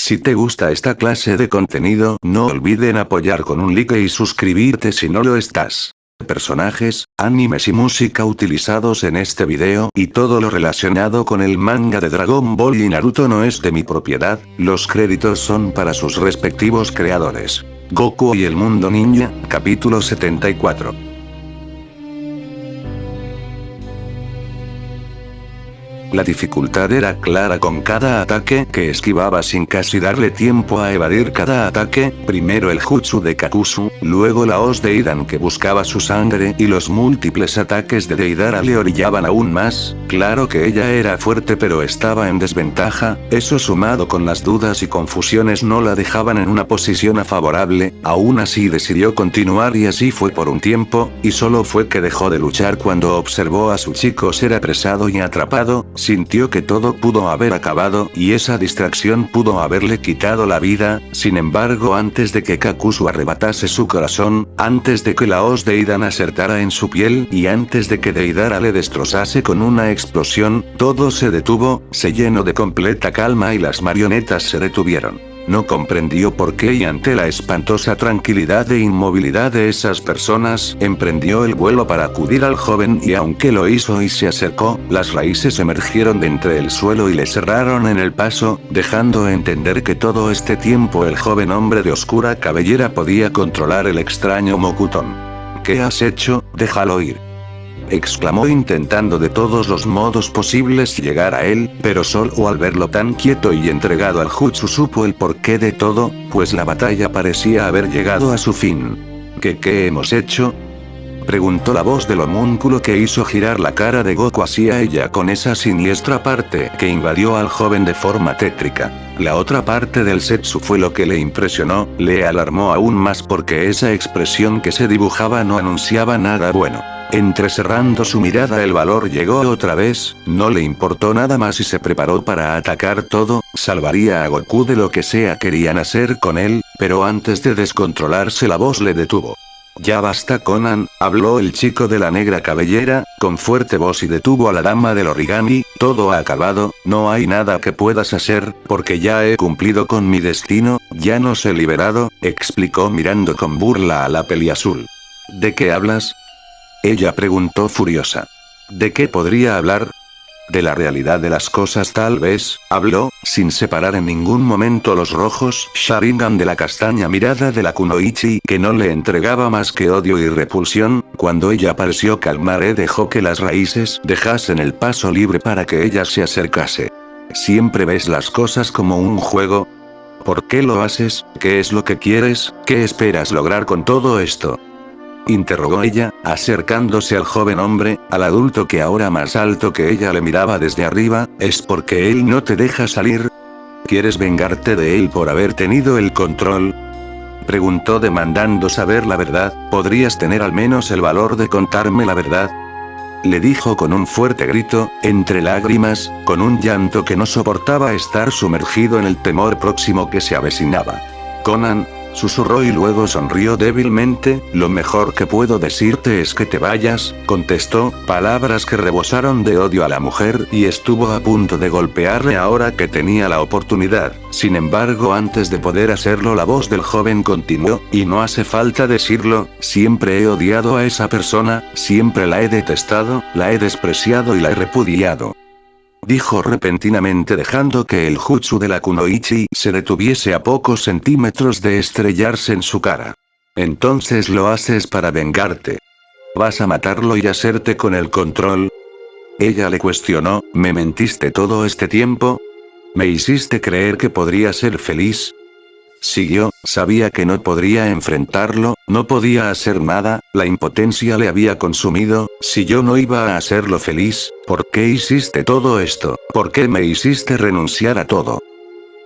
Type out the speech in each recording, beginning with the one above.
Si te gusta esta clase de contenido, no olviden apoyar con un like y suscribirte si no lo estás. Personajes, animes y música utilizados en este video y todo lo relacionado con el manga de Dragon Ball y Naruto no es de mi propiedad, los créditos son para sus respectivos creadores. Goku y el mundo ninja, capítulo 74. La dificultad era clara con cada ataque que esquivaba sin casi darle tiempo a evadir cada ataque, primero el jutsu de Kakuzu, luego la hoz de Idan que buscaba su sangre y los múltiples ataques de Deidara le orillaban aún más. Claro que ella era fuerte pero estaba en desventaja, eso sumado con las dudas y confusiones no la dejaban en una posición favorable, aún así decidió continuar y así fue por un tiempo, y solo fue que dejó de luchar cuando observó a su chico ser apresado y atrapado. Sintió que todo pudo haber acabado y esa distracción pudo haberle quitado la vida. Sin embargo, antes de que Kakuzu arrebatase su corazón, antes de que la hoz de Idan acertara en su piel y antes de que Deidara le destrozase con una explosión, todo se detuvo, se llenó de completa calma y las marionetas se detuvieron. No comprendió por qué y ante la espantosa tranquilidad e inmovilidad de esas personas, emprendió el vuelo para acudir al joven y aunque lo hizo y se acercó, las raíces emergieron de entre el suelo y le cerraron en el paso, dejando entender que todo este tiempo el joven hombre de oscura cabellera podía controlar el extraño Mokuton. ¿Qué has hecho? Déjalo ir, exclamó intentando de todos los modos posibles llegar a él, pero solo al verlo tan quieto y entregado al jutsu supo el porqué de todo, pues la batalla parecía haber llegado a su fin. ¿Qué hemos hecho?, preguntó la voz del homúnculo que hizo girar la cara de Goku hacia ella con esa siniestra parte que invadió al joven de forma tétrica. La otra parte del Setsu fue lo que le impresionó, le alarmó aún más porque esa expresión que se dibujaba no anunciaba nada bueno. Entrecerrando su mirada el valor llegó otra vez, no le importó nada más y se preparó para atacar todo, salvaría a Goku de lo que sea querían hacer con él, pero antes de descontrolarse la voz le detuvo. Ya basta Conan, habló el chico de la negra cabellera, con fuerte voz y detuvo a la dama del origami, todo ha acabado, no hay nada que puedas hacer, porque ya he cumplido con mi destino, ya nos he liberado, explicó mirando con burla a la peliazul. ¿De qué hablas?, ella preguntó furiosa. ¿De qué podría hablar? De la realidad de las cosas tal vez, habló, sin separar en ningún momento los rojos Sharingan de la castaña mirada de la Kunoichi que no le entregaba más que odio y repulsión. Cuando ella pareció calmar dejó que las raíces dejasen el paso libre para que ella se acercase. ¿Siempre ves las cosas como un juego? ¿Por qué lo haces? ¿Qué es lo que quieres? ¿Qué esperas lograr con todo esto?, interrogó ella, acercándose al joven hombre, al adulto que ahora más alto que ella le miraba desde arriba. ¿Es porque él no te deja salir? ¿Quieres vengarte de él por haber tenido el control?, preguntó demandando saber la verdad. ¿Podrías tener al menos el valor de contarme la verdad?, le dijo con un fuerte grito, entre lágrimas, con un llanto que no soportaba estar sumergido en el temor próximo que se avecinaba. Conan, susurró y luego sonrió débilmente. Lo mejor que puedo decirte es que te vayas, contestó, palabras que rebosaron de odio a la mujer y estuvo a punto de golpearle ahora que tenía la oportunidad. Sin embargo, antes de poder hacerlo la voz del joven continuó, y no hace falta decirlo, siempre he odiado a esa persona, siempre la he detestado, la he despreciado y la he repudiado, dijo repentinamente dejando que el jutsu de la Kunoichi se detuviese a pocos centímetros de estrellarse en su cara. ¿Entonces lo haces para vengarte? ¿Vas a matarlo y hacerte con el control? Ella le cuestionó. ¿Me mentiste todo este tiempo? ¿Me hiciste creer que podría ser feliz? Siguió, sabía que no podría enfrentarlo, no podía hacer nada, la impotencia le había consumido. Si yo no iba a hacerlo feliz, ¿por qué hiciste todo esto? ¿Por qué me hiciste renunciar a todo?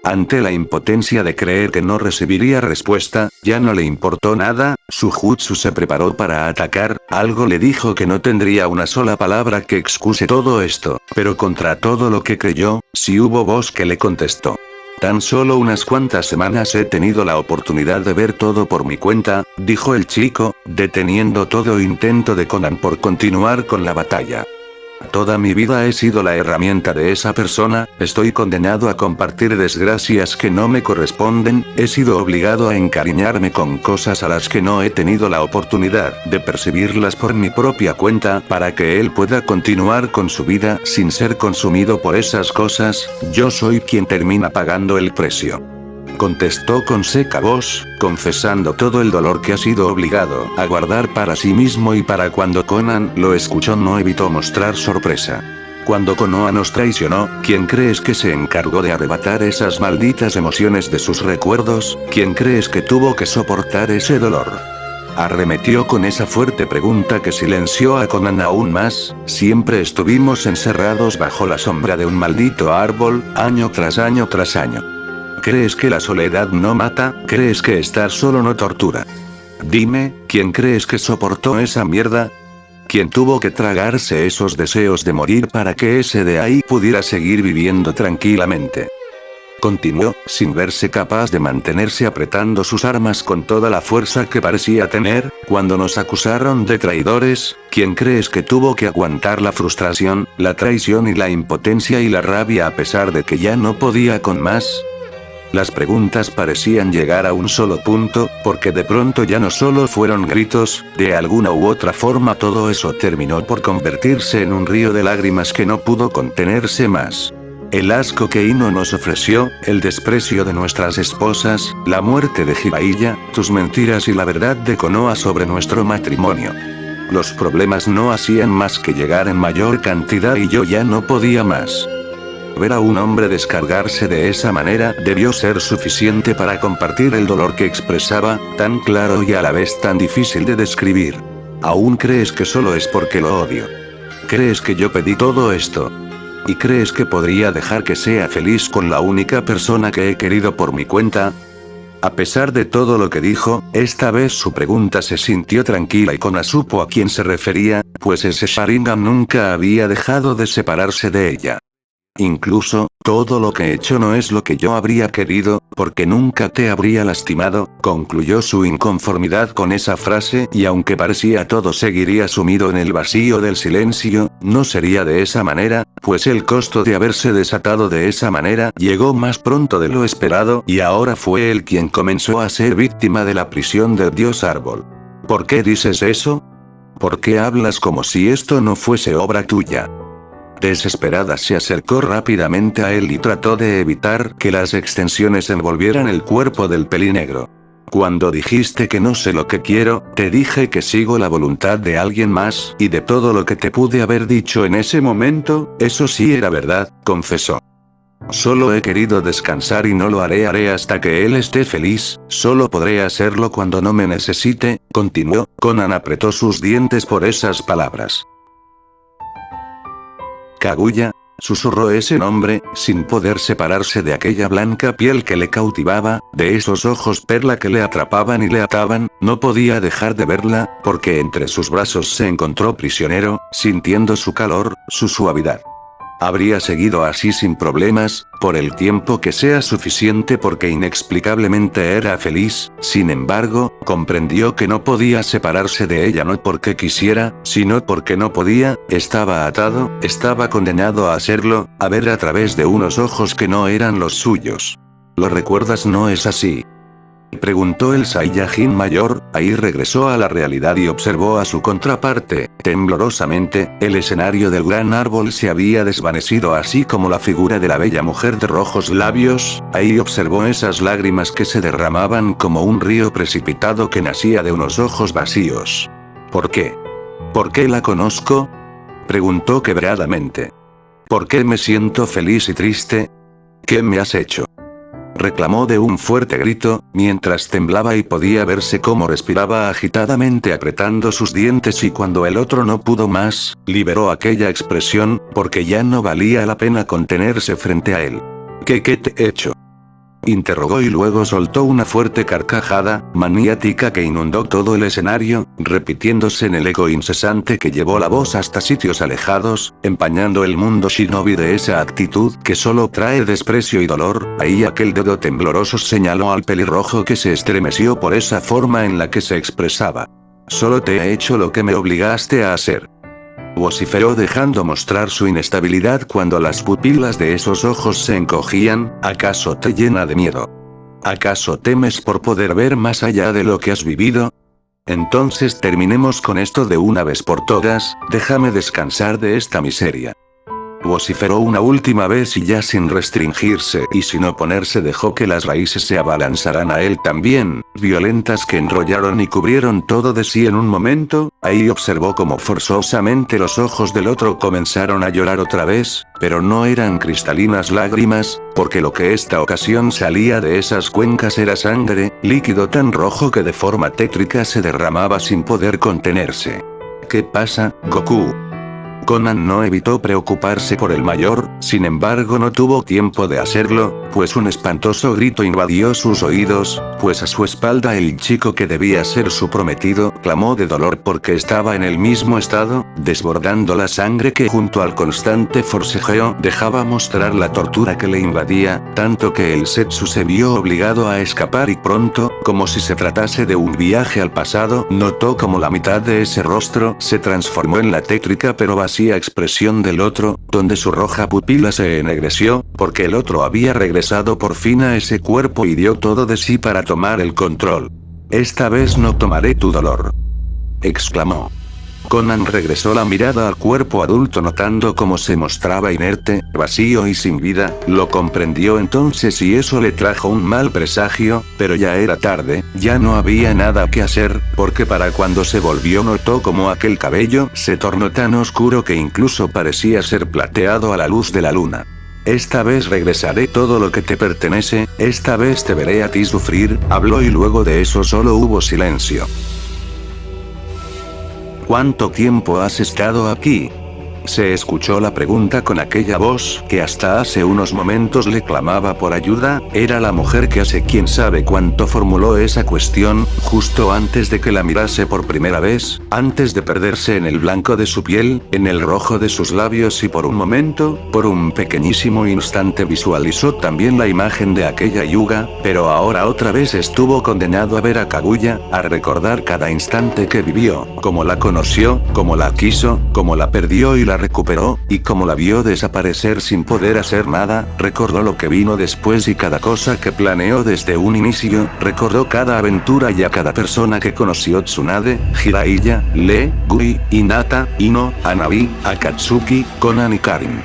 Ante la impotencia de creer que no recibiría respuesta, ya no le importó nada, su jutsu se preparó para atacar. Algo le dijo que no tendría una sola palabra que excuse todo esto, pero contra todo lo que creyó, sí hubo voz que le contestó. Tan solo unas cuantas semanas he tenido la oportunidad de ver todo por mi cuenta, dijo el chico, deteniendo todo intento de Conan por continuar con la batalla. Toda mi vida he sido la herramienta de esa persona, estoy condenado a compartir desgracias que no me corresponden, he sido obligado a encariñarme con cosas a las que no he tenido la oportunidad de percibirlas por mi propia cuenta para que él pueda continuar con su vida sin ser consumido por esas cosas, yo soy quien termina pagando el precio. Contestó con seca voz, confesando todo el dolor que ha sido obligado a guardar para sí mismo y para cuando Conan lo escuchó no evitó mostrar sorpresa. Cuando Konoha nos traicionó, ¿quién crees que se encargó de arrebatar esas malditas emociones de sus recuerdos? ¿Quién crees que tuvo que soportar ese dolor? Arremetió con esa fuerte pregunta que silenció a Conan aún más, siempre estuvimos encerrados bajo la sombra de un maldito árbol, año tras año tras año. ¿Crees que la soledad no mata? ¿Crees que estar solo no tortura? Dime, ¿quién crees que soportó esa mierda? ¿Quién tuvo que tragarse esos deseos de morir para que ese de ahí pudiera seguir viviendo tranquilamente? Continuó, sin verse capaz de mantenerse apretando sus armas con toda la fuerza que parecía tener, cuando nos acusaron de traidores, ¿quién crees que tuvo que aguantar la frustración, la traición y la impotencia y la rabia a pesar de que ya no podía con más? Las preguntas parecían llegar a un solo punto, porque de pronto ya no solo fueron gritos, de alguna u otra forma todo eso terminó por convertirse en un río de lágrimas que no pudo contenerse más. El asco que Ino nos ofreció, el desprecio de nuestras esposas, la muerte de Jiraiya, tus mentiras y la verdad de Konoha sobre nuestro matrimonio. Los problemas no hacían más que llegar en mayor cantidad y yo ya no podía más. Ver a un hombre descargarse de esa manera debió ser suficiente para compartir el dolor que expresaba, tan claro y a la vez tan difícil de describir. ¿Aún crees que solo es porque lo odio? ¿Crees que yo pedí todo esto? ¿Y crees que podría dejar que sea feliz con la única persona que he querido por mi cuenta? A pesar de todo lo que dijo, esta vez su pregunta se sintió tranquila y Konoha supo a quién se refería, pues ese Sharingan nunca había dejado de separarse de ella. Incluso, todo lo que he hecho no es lo que yo habría querido, porque nunca te habría lastimado, concluyó su inconformidad con esa frase y aunque parecía todo seguiría sumido en el vacío del silencio, no sería de esa manera, pues el costo de haberse desatado de esa manera llegó más pronto de lo esperado y ahora fue él quien comenzó a ser víctima de la prisión del dios árbol. ¿Por qué dices eso? ¿Por qué hablas como si esto no fuese obra tuya? Desesperada se acercó rápidamente a él y trató de evitar que las extensiones envolvieran el cuerpo del pelinegro. Cuando dijiste que no sé lo que quiero, te dije que sigo la voluntad de alguien más, y de todo lo que te pude haber dicho en ese momento, eso sí era verdad, confesó. Solo he querido descansar y no lo haré hasta que él esté feliz, solo podré hacerlo cuando no me necesite, continuó. Conan apretó sus dientes por esas palabras. Kaguya, susurró ese nombre, sin poder separarse de aquella blanca piel que le cautivaba, de esos ojos perla que le atrapaban y le ataban, no podía dejar de verla, porque entre sus brazos se encontró prisionero, sintiendo su calor, su suavidad. Habría seguido así sin problemas, por el tiempo que sea suficiente porque inexplicablemente era feliz, sin embargo, comprendió que no podía separarse de ella no porque quisiera, sino porque no podía, estaba atado, estaba condenado a hacerlo, a ver a través de unos ojos que no eran los suyos. ¿Lo recuerdas? ¿No es así?, preguntó el Saiyajin mayor, ahí regresó a la realidad y observó a su contraparte, temblorosamente, el escenario del gran árbol se había desvanecido así como la figura de la bella mujer de rojos labios, ahí observó esas lágrimas que se derramaban como un río precipitado que nacía de unos ojos vacíos. ¿Por qué? ¿Por qué la conozco?, preguntó quebradamente. ¿Por qué me siento feliz y triste? ¿Qué me has hecho?, reclamó de un fuerte grito, mientras temblaba y podía verse cómo respiraba agitadamente apretando sus dientes y cuando el otro no pudo más, liberó aquella expresión, porque ya no valía la pena contenerse frente a él. ¿Qué te he hecho?, interrogó y luego soltó una fuerte carcajada, maniática que inundó todo el escenario, repitiéndose en el eco incesante que llevó la voz hasta sitios alejados, empañando el mundo shinobi de esa actitud que solo trae desprecio y dolor. Ahí aquel dedo tembloroso señaló al pelirrojo que se estremeció por esa forma en la que se expresaba. Solo te he hecho lo que me obligaste a hacer. vociferó dejando mostrar su inestabilidad cuando las pupilas de esos ojos se encogían. ¿Acaso te llena de miedo? ¿Acaso temes por poder ver más allá de lo que has vivido? Entonces terminemos con esto de una vez por todas, déjame descansar de esta miseria. Vociferó una última vez y ya sin restringirse y sin oponerse dejó que las raíces se abalanzaran a él también, violentas que enrollaron y cubrieron todo de sí en un momento. Ahí observó cómo forzosamente los ojos del otro comenzaron a llorar otra vez, pero no eran cristalinas lágrimas, porque lo que esta ocasión salía de esas cuencas era sangre, líquido tan rojo que de forma tétrica se derramaba sin poder contenerse. ¿Qué pasa, Goku? Conan no evitó preocuparse por el mayor, sin embargo no tuvo tiempo de hacerlo, pues un espantoso grito invadió sus oídos, pues a su espalda el chico que debía ser su prometido, clamó de dolor porque estaba en el mismo estado, desbordando la sangre que junto al constante forcejeo dejaba mostrar la tortura que le invadía, tanto que el Zetsu se vio obligado a escapar y pronto, como si se tratase de un viaje al pasado, notó como la mitad de ese rostro se transformó en la tétrica pero vacía expresión del otro, donde su roja pupila se ennegreció, porque el otro había regresado por fin a ese cuerpo y dio todo de sí para tomar el control. Esta vez no tomaré tu dolor, exclamó. Conan regresó la mirada al cuerpo adulto notando cómo se mostraba inerte, vacío y sin vida, lo comprendió entonces y eso le trajo un mal presagio, pero ya era tarde, ya no había nada que hacer, porque para cuando se volvió notó como aquel cabello se tornó tan oscuro que incluso parecía ser plateado a la luz de la luna. Esta vez regresaré todo lo que te pertenece, esta vez te veré a ti sufrir, habló y luego de eso solo hubo silencio. ¿Cuánto tiempo has estado aquí? Se escuchó la pregunta con aquella voz que hasta hace unos momentos le clamaba por ayuda. Era la mujer que hace quién sabe cuánto formuló esa cuestión, justo antes de que la mirase por primera vez, antes de perderse en el blanco de su piel, en el rojo de sus labios y por un momento, por un pequeñísimo instante visualizó también la imagen de aquella Hyuga, pero ahora otra vez estuvo condenado a ver a Kaguya, a recordar cada instante que vivió, cómo la conoció, cómo la quiso, cómo la perdió y la recuperó, y como la vio desaparecer sin poder hacer nada, recordó lo que vino después y cada cosa que planeó desde un inicio, recordó cada aventura y a cada persona que conoció: Tsunade, Jiraiya, Lee, Gui, Hinata, Ino, Hanabi, Akatsuki, Conan y Karin.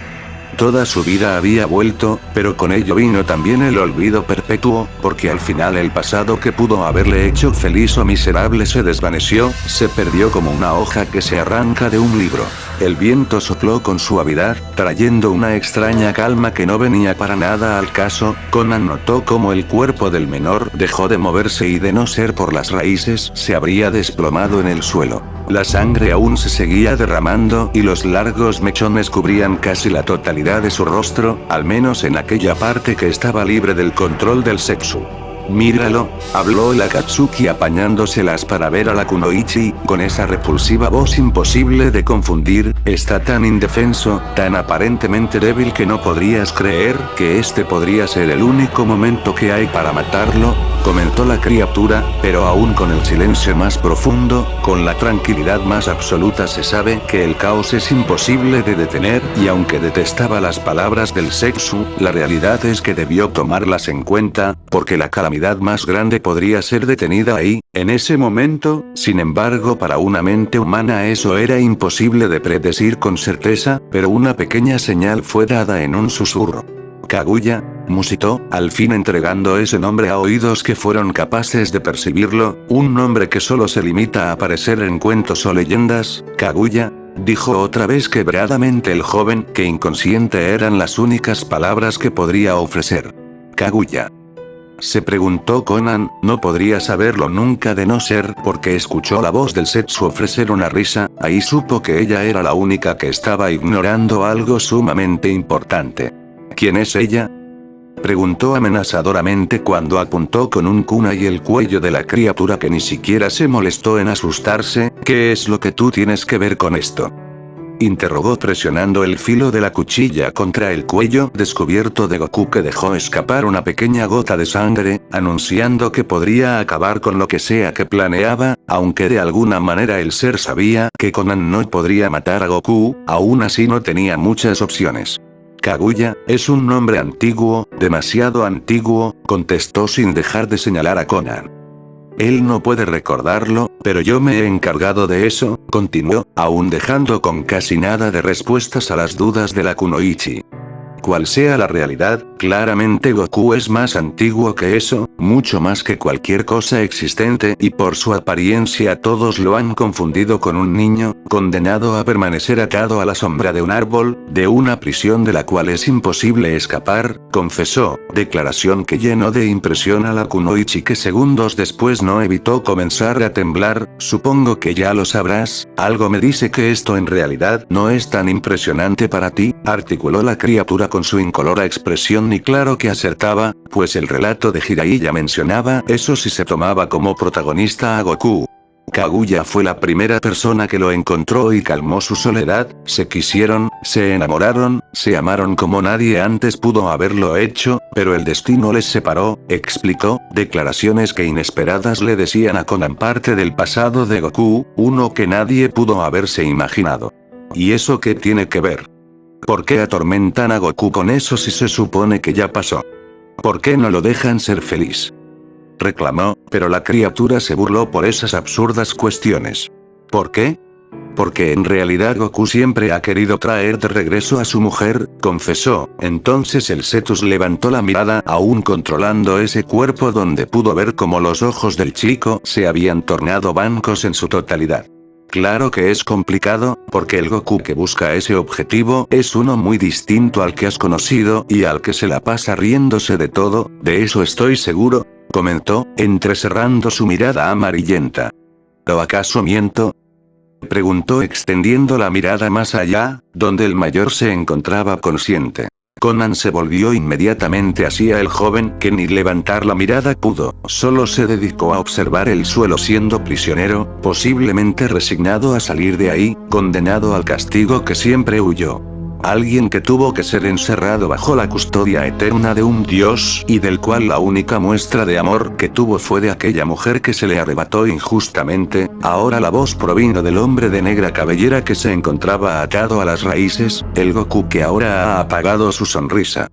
Toda su vida había vuelto, pero con ello vino también el olvido perpetuo, porque al final el pasado que pudo haberle hecho feliz o miserable se desvaneció, se perdió como una hoja que se arranca de un libro. El viento sopló con suavidad, trayendo una extraña calma que no venía para nada al caso. Conan notó como el cuerpo del menor dejó de moverse y de no ser por las raíces, se habría desplomado en el suelo. La sangre aún se seguía derramando y los largos mechones cubrían casi la totalidad de su rostro, al menos en aquella parte que estaba libre del control del Zetsu. Míralo, habló el Akatsuki apañándoselas para ver a la Kunoichi, con esa repulsiva voz imposible de confundir. Está tan indefenso, tan aparentemente débil que no podrías creer que este podría ser el único momento que hay para matarlo, comentó la criatura, pero aún con el silencio más profundo, con la tranquilidad más absoluta se sabe que el caos es imposible de detener y aunque detestaba las palabras del Zetsu, la realidad es que debió tomarlas en cuenta, porque la calamidad más grande podría ser detenida ahí, en ese momento. Sin embargo, para una mente humana eso era imposible de predecir con certeza, pero una pequeña señal fue dada en un susurro. Kaguya, musitó, al fin entregando ese nombre a oídos que fueron capaces de percibirlo, un nombre que solo se limita a aparecer en cuentos o leyendas. Kaguya, dijo otra vez quebradamente el joven, que inconsciente eran las únicas palabras que podría ofrecer. Kaguya. Se preguntó Conan, no podría saberlo nunca de no ser porque escuchó la voz del Zetsu ofrecer una risa, ahí supo que ella era la única que estaba ignorando algo sumamente importante. ¿Quién es ella?, preguntó amenazadoramente cuando apuntó con un kunai el cuello de la criatura que ni siquiera se molestó en asustarse. ¿Qué es lo que tú tienes que ver con esto? Interrogó presionando el filo de la cuchilla contra el cuello descubierto de Goku, que dejó escapar una pequeña gota de sangre, anunciando que podría acabar con lo que sea que planeaba, aunque de alguna manera el ser sabía que Konan no podría matar a Goku, aún así no tenía muchas opciones. Kaguya, es un nombre antiguo, demasiado antiguo, contestó sin dejar de señalar a Konan. Él no puede recordarlo, pero yo me he encargado de eso, continuó, aún dejando con casi nada de respuestas a las dudas de la Kunoichi. Cual sea la realidad, claramente Goku es más antiguo que eso, mucho más que cualquier cosa existente, y por su apariencia todos lo han confundido con un niño, condenado a permanecer atado a la sombra de un árbol, de una prisión de la cual es imposible escapar, confesó, declaración que llenó de impresión a la Kunoichi, que segundos después no evitó comenzar a temblar. Supongo que ya lo sabrás, algo me dice que esto en realidad no es tan impresionante para ti, articuló la criatura con su incolora expresión, y claro que acertaba, pues el relato de Jiraiya mencionaba eso si se tomaba como protagonista a Goku. Kaguya fue la primera persona que lo encontró y calmó su soledad, se quisieron, se enamoraron, se amaron como nadie antes pudo haberlo hecho, pero el destino les separó, explicó, declaraciones que inesperadas le decían a Konan parte del pasado de Goku, uno que nadie pudo haberse imaginado. ¿Y eso qué tiene que ver? ¿Por qué atormentan a Goku con eso si se supone que ya pasó? ¿Por qué no lo dejan ser feliz? Reclamó, pero la criatura se burló por esas absurdas cuestiones. ¿Por qué? Porque en realidad Goku siempre ha querido traer de regreso a su mujer, confesó. Entonces el Cetus levantó la mirada, aún controlando ese cuerpo, donde pudo ver cómo los ojos del chico se habían tornado blancos en su totalidad. Claro que es complicado, porque el Goku que busca ese objetivo es uno muy distinto al que has conocido y al que se la pasa riéndose de todo, de eso estoy seguro, comentó, entrecerrando su mirada amarillenta. ¿O acaso miento? Preguntó extendiendo la mirada más allá, donde el mayor se encontraba consciente. Konan se volvió inmediatamente hacia el joven, que ni levantar la mirada pudo, solo se dedicó a observar el suelo siendo prisionero, posiblemente resignado a salir de ahí, condenado al castigo que siempre huyó. Alguien que tuvo que ser encerrado bajo la custodia eterna de un dios, y del cual la única muestra de amor que tuvo fue de aquella mujer que se le arrebató injustamente. Ahora la voz provino del hombre de negra cabellera que se encontraba atado a las raíces, el Goku que ahora ha apagado su sonrisa.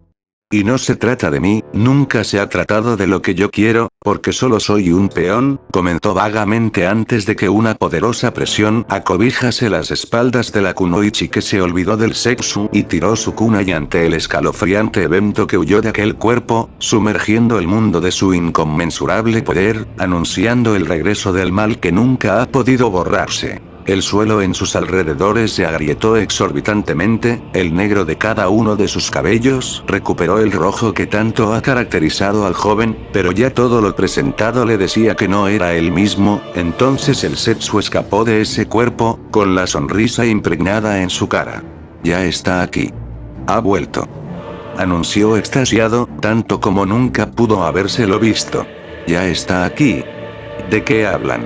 Y no se trata de mí, nunca se ha tratado de lo que yo quiero, porque solo soy un peón, comentó vagamente antes de que una poderosa presión acobijase las espaldas de la Kunoichi, que se olvidó del sexo y tiró su kunai ante el escalofriante evento que huyó de aquel cuerpo, sumergiendo el mundo de su inconmensurable poder, anunciando el regreso del mal que nunca ha podido borrarse. El suelo en sus alrededores se agrietó exorbitantemente, el negro de cada uno de sus cabellos recuperó el rojo que tanto ha caracterizado al joven, pero ya todo lo presentado le decía que no era él mismo. Entonces el Zetsu escapó de ese cuerpo, con la sonrisa impregnada en su cara. Ya está aquí. Ha vuelto. Anunció extasiado, tanto como nunca pudo habérselo visto. Ya está aquí. ¿De qué hablan?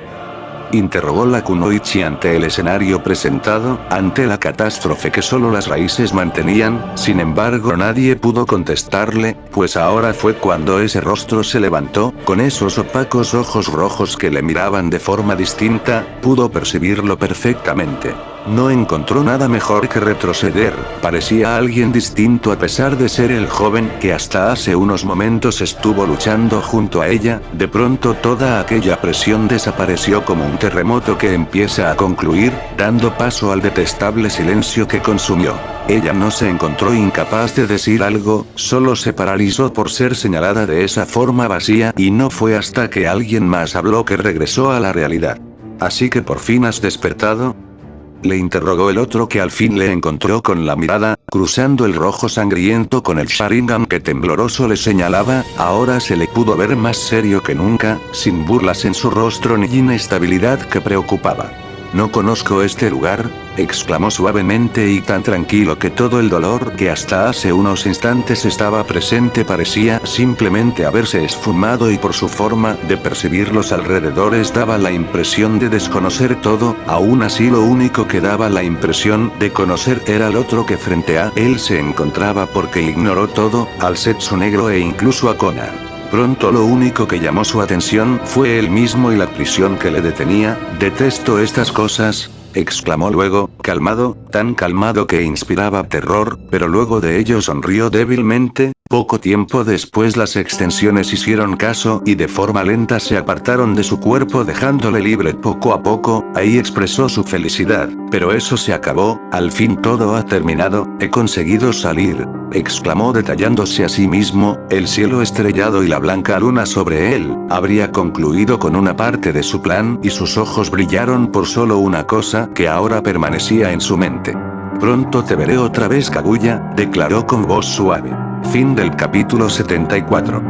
Interrogó la Kunoichi ante el escenario presentado, ante la catástrofe que solo las raíces mantenían. Sin embargo nadie pudo contestarle, pues ahora fue cuando ese rostro se levantó, con esos opacos ojos rojos que le miraban de forma distinta, pudo percibirlo perfectamente. No encontró nada mejor que retroceder, parecía alguien distinto a pesar de ser el joven que hasta hace unos momentos estuvo luchando junto a ella. De pronto toda aquella presión desapareció como un terremoto que empieza a concluir, dando paso al detestable silencio que consumió. Ella no se encontró incapaz de decir algo, solo se paralizó por ser señalada de esa forma vacía, y no fue hasta que alguien más habló que regresó a la realidad. ¿Así que por fin has despertado?, le interrogó el otro, que al fin le encontró con la mirada, cruzando el rojo sangriento con el Sharingan que tembloroso le señalaba. Ahora se le pudo ver más serio que nunca, sin burlas en su rostro ni inestabilidad que preocupaba. No conozco este lugar, exclamó suavemente y tan tranquilo que todo el dolor que hasta hace unos instantes estaba presente parecía simplemente haberse esfumado y por su forma de percibir los alrededores daba la impresión de desconocer todo, aún así lo único que daba la impresión de conocer era el otro que frente a él se encontraba porque ignoró todo, al Zetsu negro e incluso a Konan. Pronto lo único que llamó su atención fue él mismo y la prisión que le detenía. Detesto estas cosas, exclamó luego, calmado, tan calmado que inspiraba terror, pero luego de ello sonrió débilmente. Poco tiempo después las extensiones hicieron caso y de forma lenta se apartaron de su cuerpo dejándole libre poco a poco. Ahí expresó su felicidad. Pero eso se acabó, al fin todo ha terminado, he conseguido salir, exclamó detallándose a sí mismo, el cielo estrellado y la blanca luna sobre él, habría concluido con una parte de su plan y sus ojos brillaron por solo una cosa que ahora permanecía en su mente. Pronto te veré otra vez, Kaguya, declaró con voz suave. Fin del capítulo 74.